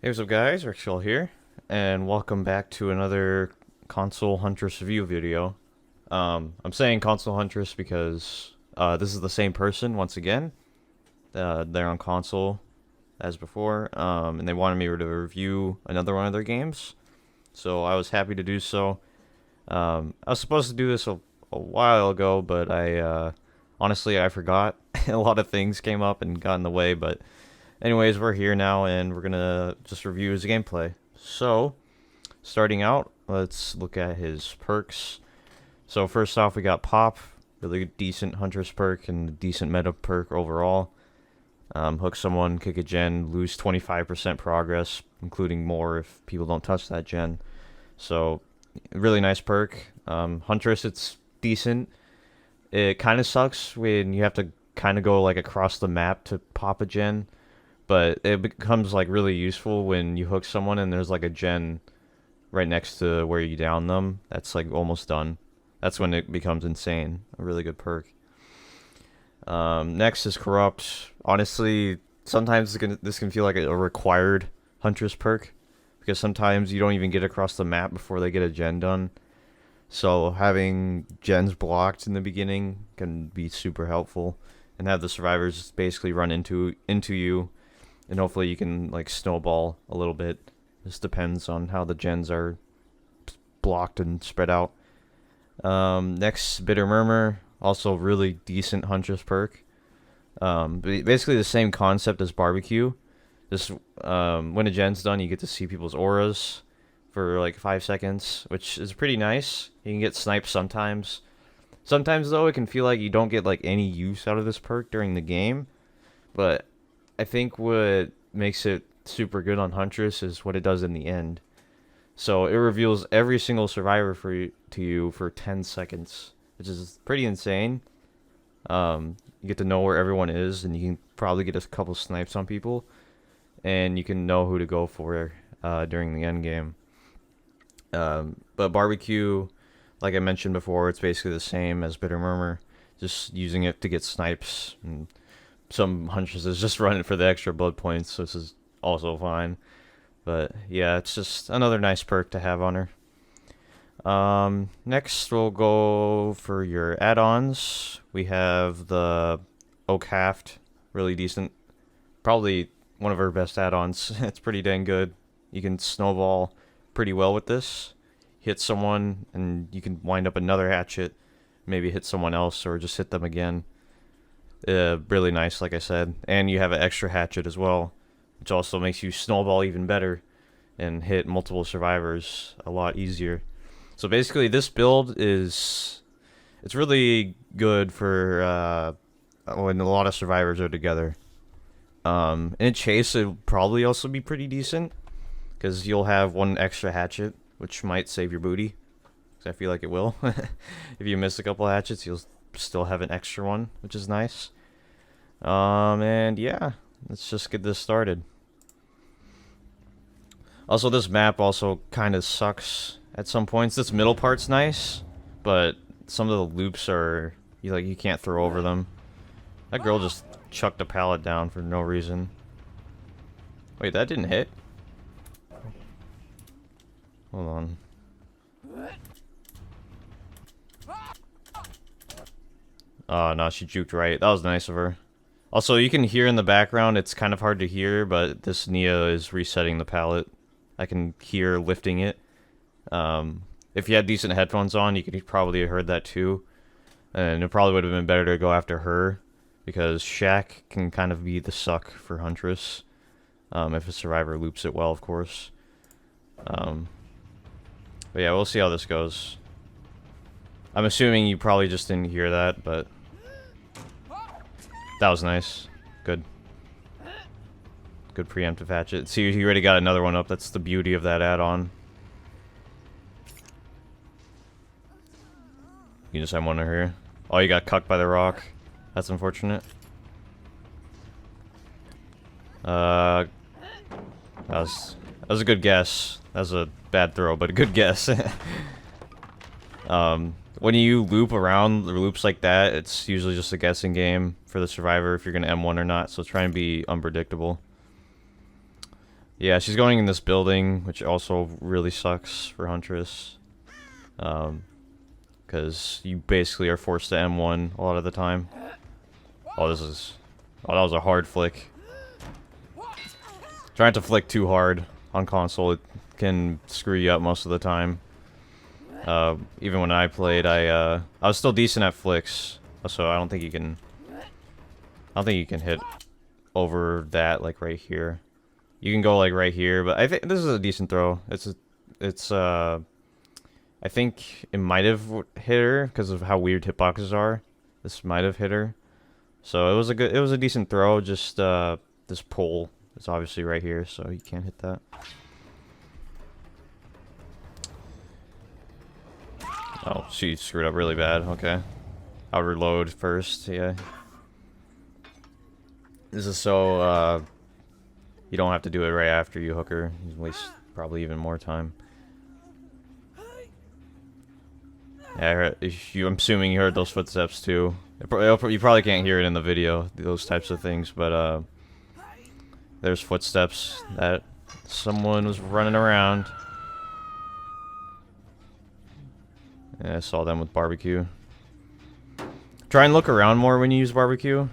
Hey, what's up guys, Rickshaw here, and welcome back to another console Huntress review video. I'm saying console Huntress because this is the same person once again. They're on console as before, and they wanted me to review another one of their games, so I was happy to do so. I was supposed to do this a while ago, but honestly I forgot. A lot of things came up and got in the way, but anyways, we're here now, and we're gonna just review his gameplay. So, starting out, let's look at his perks. So first off, we got Pop, really decent Huntress perk and decent meta perk overall. Hook someone, kick a gen, lose 25% progress, including more if people don't touch that gen. So, really nice perk. Huntress, it's decent. It kind of sucks when you have to kind of go like across the map to pop a gen, but it becomes like really useful when you hook someone and there's like a gen right next to where you down them. That's like almost done. That's when it becomes insane. A really good perk. Next is Corrupt. Honestly, sometimes this can feel like a required Huntress perk, because sometimes you don't even get across the map before they get a gen done. So having gens blocked in the beginning can be super helpful, and have the survivors basically run into you, and hopefully you can like snowball a little bit. This depends on how the gens are blocked and spread out. Next, Bitter Murmur, also really decent Huntress perk. Basically the same concept as Barbecue. Just when a gen's done, you get to see people's auras for like 5 seconds, which is pretty nice. You can get sniped sometimes. Sometimes though, it can feel like you don't get like any use out of this perk during the game, but I think what makes it super good on Huntress is what it does in the end. So it reveals every single survivor to you for 10 seconds, which is pretty insane. You get to know where everyone is, and you can probably get a couple snipes on people, and you can know who to go for during the end game. But Barbecue, like I mentioned before, it's basically the same as Bitter Murmur, just using it to get snipes, and some Huntresses just run it for the extra blood points, so this is also fine. But yeah, it's just another nice perk to have on her. Next we'll go for your add-ons. We have the Oak Haft, really decent. Probably one of her best add-ons. It's pretty dang good. You can snowball pretty well with this. Hit someone and you can wind up another hatchet, maybe hit someone else or just hit them again. Really nice, like I said. And you have an extra hatchet as well, which also makes you snowball even better and hit multiple survivors a lot easier. So basically this build it's really good for when a lot of survivors are together. In a chase, it'll probably also be pretty decent, because you'll have one extra hatchet, which might save your booty, because I feel like it will. If you miss a couple hatchets, you'll still have an extra one, which is nice. And yeah, let's just get this started. Also, this map also kind of sucks at some points. This middle part's nice, but some of the loops are you can't throw over them. That girl just chucked a pallet down for no reason. Wait, that didn't hit? Hold on. Oh no, she juked right. That was nice of her. Also, you can hear in the background, it's kind of hard to hear, but this Nia is resetting the pallet. I can hear lifting it. If you had decent headphones on, you could probably have heard that too. And it probably would have been better to go after her, because Shaq can kind of be the suck for Huntress. If a survivor loops it well, of course. But yeah, we'll see how this goes. I'm assuming you probably just didn't hear that, but that was nice. Good. Good preemptive hatchet. See, he already got another one up. That's the beauty of that add-on. You just have one here. Oh, you got cucked by the rock. That's unfortunate. That was a good guess. That was a bad throw, but a good guess. When you loop around the loops like that, it's usually just a guessing game for the survivor if you're gonna M1 or not, so try and be unpredictable. Yeah, she's going in this building, which also really sucks for Huntress. Because you basically are forced to M1 a lot of the time. Oh, this is... Oh, that was a hard flick. Trying to flick too hard on console, it can screw you up most of the time. Even when I played, I was still decent at flicks, so I don't think you can... I don't think you can hit over that, like, right here. You can go, like, right here, but I think this is a decent throw. I think it might have hit her because of how weird hitboxes are. This might have hit her. So it was a decent throw, just, this pole is obviously right here, so you can't hit that. Oh, she screwed up really bad, okay. I'll reload first, yeah. This is so, you don't have to do it right after you hook her. You waste probably even more time. Yeah, I'm assuming you heard those footsteps too. You probably can't hear it in the video, those types of things, but there's footsteps that someone was running around. Yeah, I saw them with barbecue. Try and look around more when you use barbecue,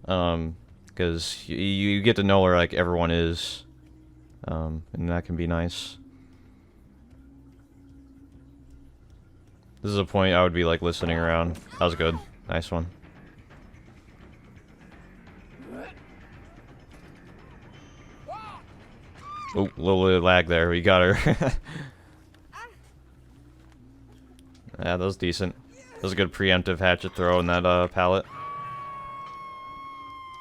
because you get to know where like everyone is, and that can be nice. This is a point I would be like listening around. That was good. Nice one. Oh, a little bit of lag there. We got her. Yeah, that was decent. That was a good preemptive hatchet throw in that pallet.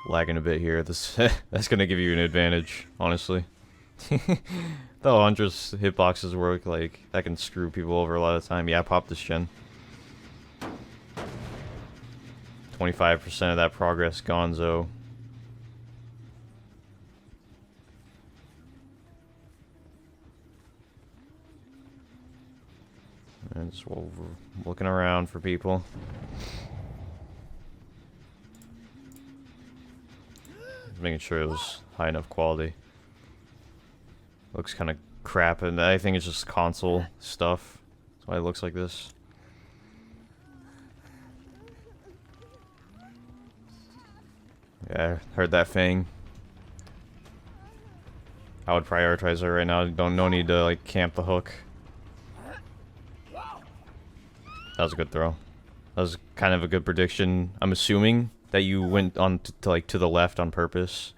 Lagging a bit here. That's gonna give you an advantage, honestly. Though Huntress hitboxes work, like, that can screw people over a lot of the time. Yeah, pop this gen. 25% of that progress gonzo. And just looking around for people. Making sure it was high enough quality. Looks kind of crap, and I think it's just console stuff. That's why it looks like this. Yeah, heard that Fang. I would prioritize her right now. No need to like camp the hook. That was a good throw. That was kind of a good prediction. I'm assuming that you went on to the left on purpose.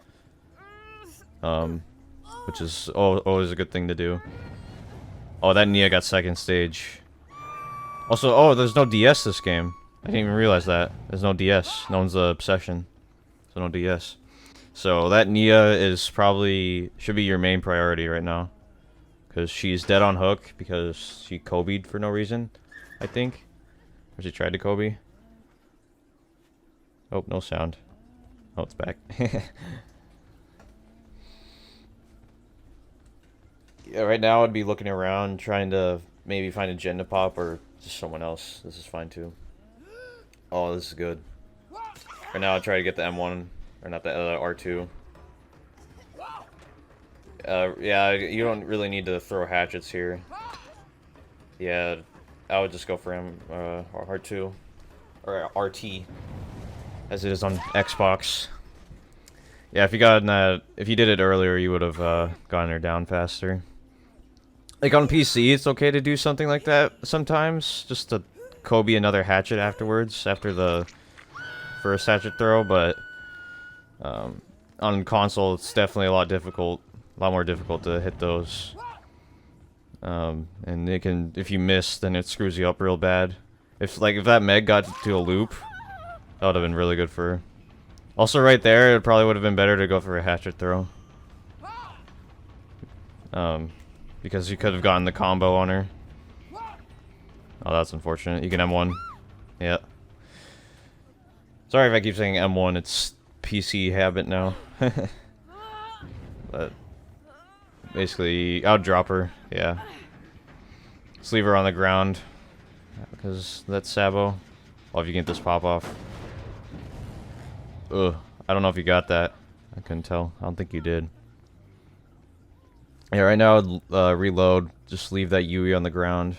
Which is always a good thing to do. Oh, that Nia got second stage. Also, oh, there's no DS this game. I didn't even realize that. There's no DS. No one's obsession. So no DS. So that Nia is should be your main priority right now. Because she's dead on hook because she Kobe'd for no reason, I think. Or she tried to Kobe. Oh, no sound. Oh, it's back. Yeah, right now I'd be looking around, trying to maybe find a gen to pop or just someone else. This is fine too. Oh, this is good. Right now I'll try to get the M1, or not the R2. Yeah, you don't really need to throw hatchets here. Yeah, I would just go for R2, or RT, as it is on Xbox. Yeah, if you did it earlier, you would have gotten her down faster. Like on PC, it's okay to do something like that sometimes, just to Kobe another hatchet afterwards, after the first hatchet throw, but on console, it's definitely a lot more difficult to hit those. And it can, if you miss, then it screws you up real bad. If that Meg got to a loop, that would have been really good for her. Also, right there, it probably would have been better to go for a hatchet throw. Because you could have gotten the combo on her. Oh, that's unfortunate. You can M1. Yeah. Sorry if I keep saying M1, it's PC habit now. But basically, I'll drop her. Yeah. Just leave her on the ground. Because that's Sabo. Well, if you get this pop off. Ugh. I don't know if you got that. I couldn't tell. I don't think you did. Yeah, right now, reload. Just leave that Yui on the ground.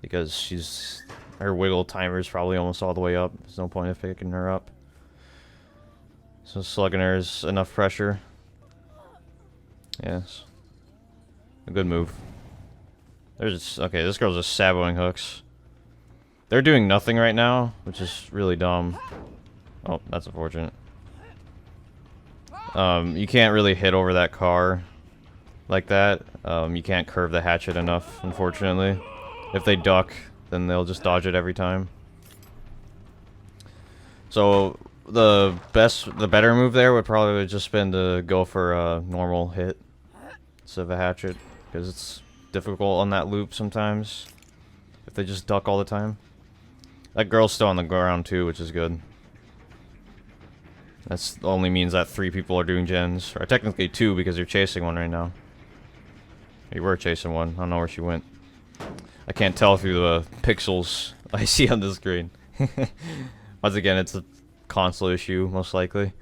Because her wiggle timer is probably almost all the way up. There's no point in picking her up. So slugging her is enough pressure. Yes. A good move. Okay, this girl's just saboing hooks. They're doing nothing right now, which is really dumb. Oh, that's unfortunate. You can't really hit over that car like that. You can't curve the hatchet enough, unfortunately. If they duck, then they'll just dodge it every time. So the better move there would probably just been to go for a normal hit instead of a hatchet, because it's difficult on that loop sometimes if they just duck all the time. That girl's still on the ground too, which is good. That's only means that 3 people are doing gens, or technically 2 because you're chasing one right now. You were chasing one. I don't know where she went. I can't tell through the pixels I see on the screen. Once again, it's a console issue, most likely.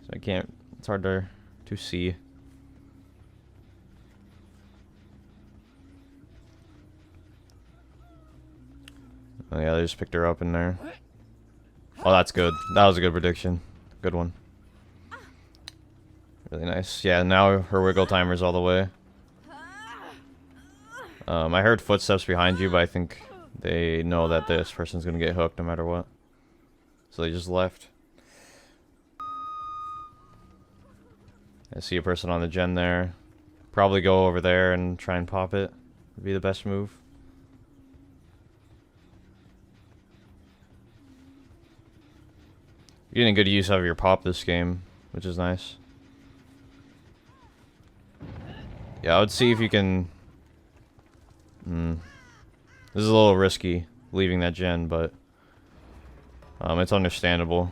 So I can't. It's hard to see. Oh yeah, they just picked her up in there. Oh, that's good. That was a good prediction. Good one. Really nice. Yeah, now her wiggle timer's all the way. I heard footsteps behind you, but I think they know that this person's gonna get hooked no matter what. So they just left. I see a person on the gen there. Probably go over there and try and pop it. Would be the best move. You're getting good use out of your pop this game, which is nice. Yeah, I would see if you can... This is a little risky, leaving that gen, but... it's understandable.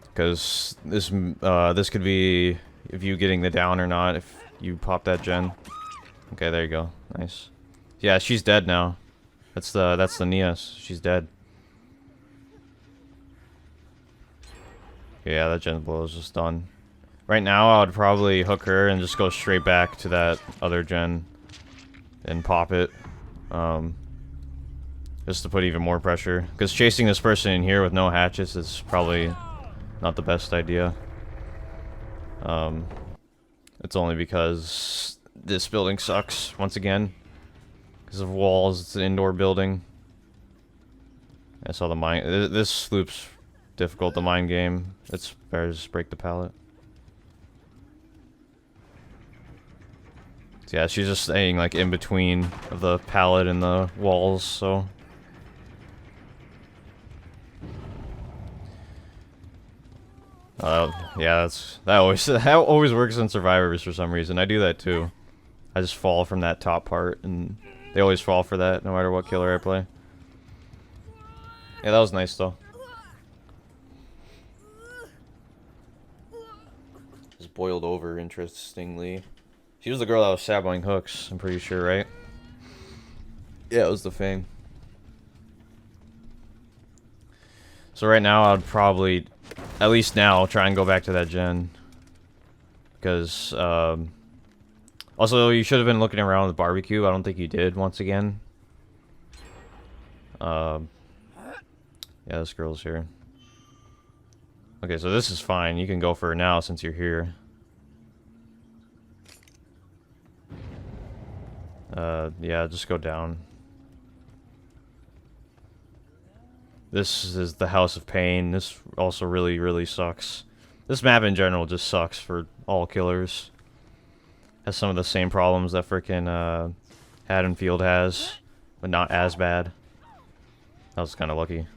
Because this could be if you getting the down or not, if you pop that gen. Okay, there you go. Nice. Yeah, she's dead now. That's the Nias. She's dead. Yeah, that gen blow is just done. Right now, I would probably hook her and just go straight back to that other gen and pop it. Just to put even more pressure. Because chasing this person in here with no hatchets is probably not the best idea. It's only because this building sucks, once again. Because of walls, it's an indoor building. I saw the mine. This loop's difficult, the mine game. It's better to just break the pallet. So yeah, she's just staying like in between of the pallet and the walls, so... yeah, that always works in survivors for some reason. I do that too. I just fall from that top part, and they always fall for that, no matter what killer I play. Yeah, that was nice though. Just boiled over, interestingly. She was the girl that was saboing hooks, I'm pretty sure, right? Yeah, it was the Fang. So right now, I'd probably, at least now, try and go back to that gen. Because, also, you should have been looking around the barbecue. I don't think you did, once again. Yeah, this girl's here. Okay, so this is fine. You can go for her now since you're here. Yeah, just go down. This is the House of Pain. This also really, really sucks. This map in general just sucks for all killers. Has some of the same problems that frickin' Haddonfield has, but not as bad. I was kind of lucky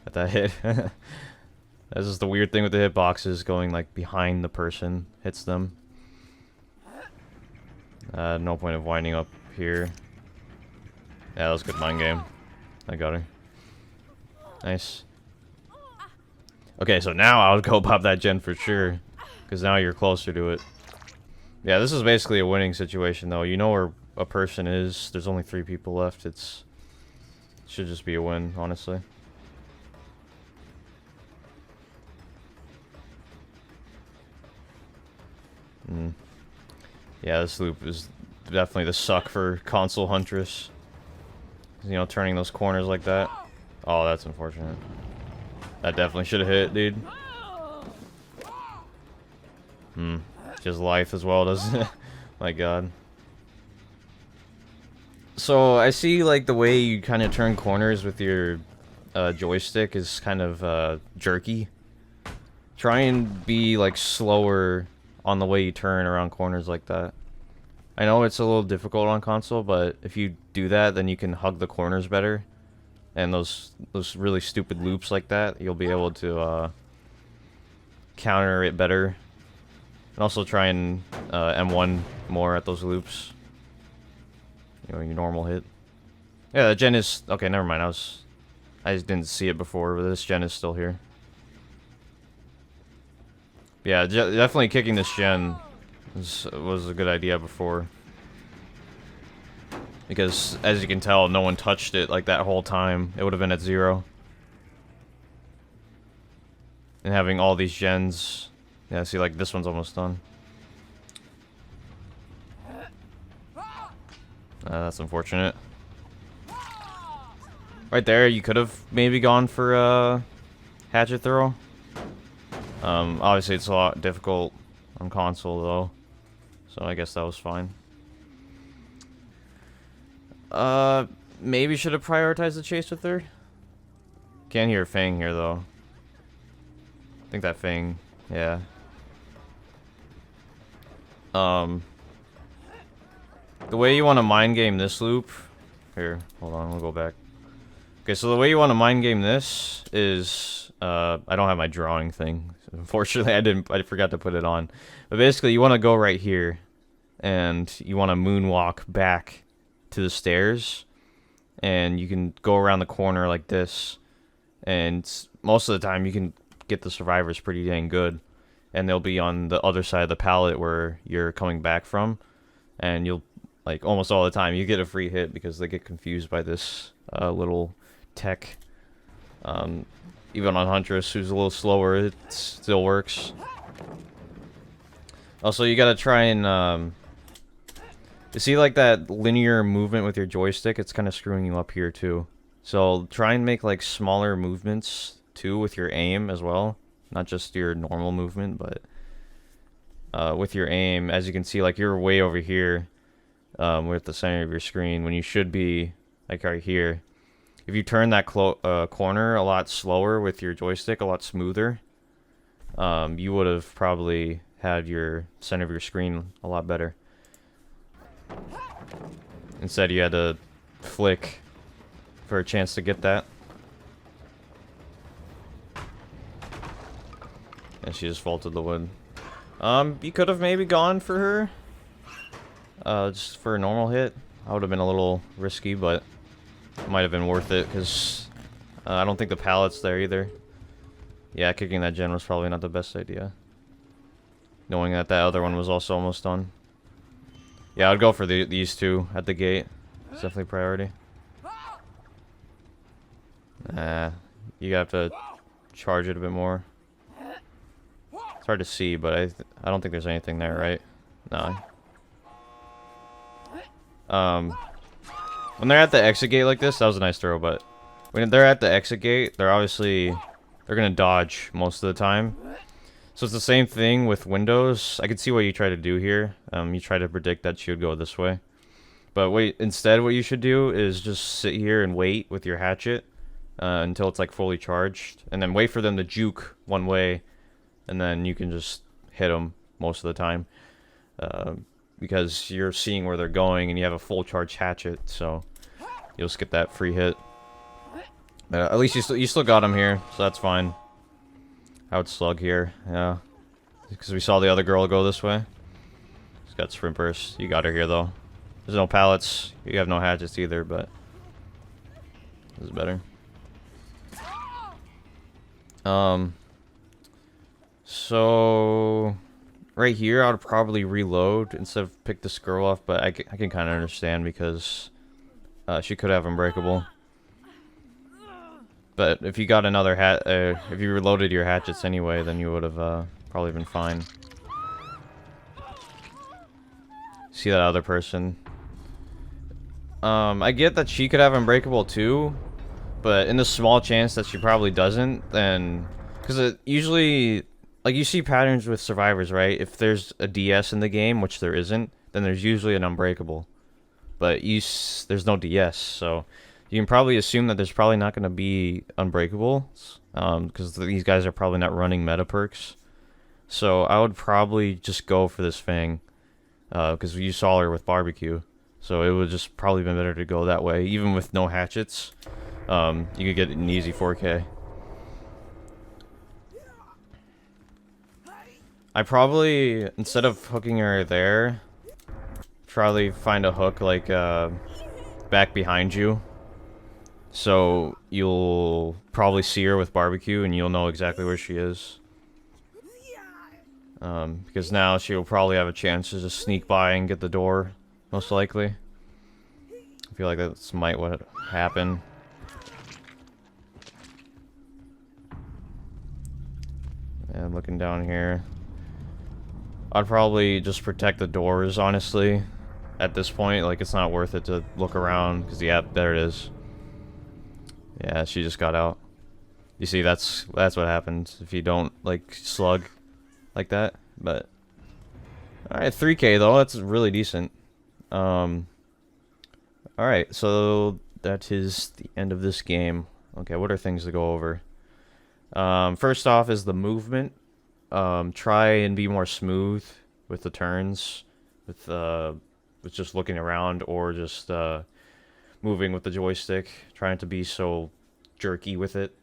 at that hit. This is the weird thing with the hitboxes, going like behind the person, hits them. No point of winding up here. Yeah, that was a good mind game. I got her. Nice. Okay, so now I would go pop that gen for sure, because now you're closer to it. Yeah, this is basically a winning situation, though. You know where a person is. There's only 3 people left. It should just be a win, honestly. Mm. Yeah, this loop is definitely the suck for console Huntress. You know, turning those corners like that. Oh, that's unfortunate. That definitely should have hit, dude. Hmm. Just life as well, doesn't it? My god. So, I see, like, the way you kind of turn corners with your joystick is kind of jerky. Try and be, like, slower on the way you turn around corners like that. I know it's a little difficult on console, but if you do that, then you can hug the corners better. And those really stupid loops like that, you'll be able to counter it better. And also try and M1 more at those loops. You know, your normal hit. Yeah, the gen is... Okay, never mind. I just didn't see it before, but this gen is still here. Yeah, definitely kicking this gen was a good idea before. Because, as you can tell, no one touched it like that whole time. It would have been at 0. And having all these gens... Yeah, see, like, this one's almost done. That's unfortunate. Right there, you could have maybe gone for a hatchet throw. Obviously, it's a lot difficult on console, though. So I guess that was fine. Maybe should have prioritized the chase with her. Can't hear Fang here, though. I think that Fang, yeah. The way you want to mind game this loop... Here, hold on, we'll go back. Okay, so the way you want to mind game this is... I don't have my drawing thing. Unfortunately, I forgot to put it on. But basically, you want to go right here. And you want to moonwalk back to the stairs. And you can go around the corner like this. And most of the time, you can get the survivors pretty dang good. And they'll be on the other side of the pallet where you're coming back from. And you'll... Like, almost all the time, you get a free hit because they get confused by this little tech. Even on Huntress, who's a little slower, it still works. Also, you gotta try and... you see, like, that linear movement with your joystick? It's kind of screwing you up here, too. So, try and make, like, smaller movements, too, with your aim as well. Not just your normal movement, but... with your aim, as you can see, like, you're way over here. With the center of your screen when you should be like right here. If you turn that corner a lot slower with your joystick, a lot smoother, you would have probably had your center of your screen a lot better. Instead, you had to flick for a chance to get that. And she just vaulted the wood. You could have maybe gone for her. Just for a normal hit. I would have been a little risky, but it might have been worth it, because I don't think the pallet's there either. Yeah, kicking that gen was probably not the best idea. Knowing that that other one was also almost done. Yeah, I'd go for these two at the gate. It's definitely priority. Nah, you have to charge it a bit more. It's hard to see, but I don't think there's anything there, right? No. When they're at the exit gate like this, that was a nice throw, but when they're at the exit gate, they're gonna dodge most of the time. So it's the same thing with windows. I can see what you try to do here. You try to predict that she would go this way. But instead what you should do is just sit here and wait with your hatchet until it's like fully charged, and then wait for them to juke one way, and then you can just hit them most of the time. Because you're seeing where they're going and you have a full charge hatchet, so you'll just get that free hit. But at least you still got him here, so that's fine. I would slug here, yeah, because we saw the other girl go this way. She's got sprint burst. You got her here though. There's no pallets. You have no hatchets either, but this is better. So right here, I would probably reload instead of pick this girl off, but I can kind of understand because she could have Unbreakable. But if you got another if you reloaded your hatchets anyway, then you would have probably been fine. See that other person. I get that she could have Unbreakable too, but in the small chance that she probably doesn't, then... Because it usually... Like, you see patterns with survivors, right? If there's a DS in the game, which there isn't, then there's usually an Unbreakable. But there's no DS, so... You can probably assume that there's probably not going to be Unbreakables, because these guys are probably not running meta perks. So I would probably just go for this Fang, because you saw her with Barbecue. So it would just probably been better to go that way, even with no hatchets. You could get an easy 4K. I probably, instead of hooking her there, probably find a hook like back behind you. So you'll probably see her with Barbecue and you'll know exactly where she is. Because now she'll probably have a chance to just sneak by and get the door, most likely. I feel like that's might what happen. And looking down here, I'd probably just protect the doors, honestly. At this point, like, it's not worth it to look around, because, yeah, there it is. Yeah, she just got out. You see, that's what happens if you don't, like, slug like that. But alright, 3K though, that's really decent. Alright, so that is the end of this game. Okay, what are things to go over? First off is the movement. Try and be more smooth with the turns, with just looking around, or just moving with the joystick, trying to be so jerky with it.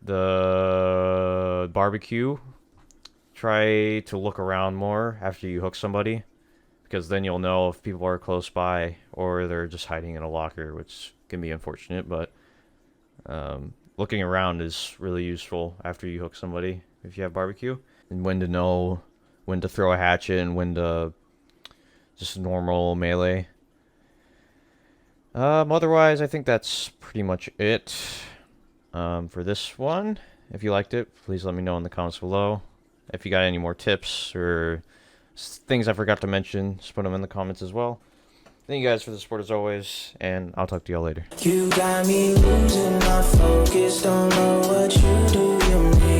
The Barbecue, try to look around more after you hook somebody, because then you'll know if people are close by or they're just hiding in a locker, which can be unfortunate, but looking around is really useful after you hook somebody if you have Barbecue, and when to know when to throw a hatchet and when to just normal melee. Otherwise, I think that's pretty much it for this one. If you liked it, please let me know in the comments below. If you got any more tips or things I forgot to mention, just put them in the comments as well. Thank you guys for the support as always, and I'll talk to y'all later. You got me losing my focus, don't know what you do, you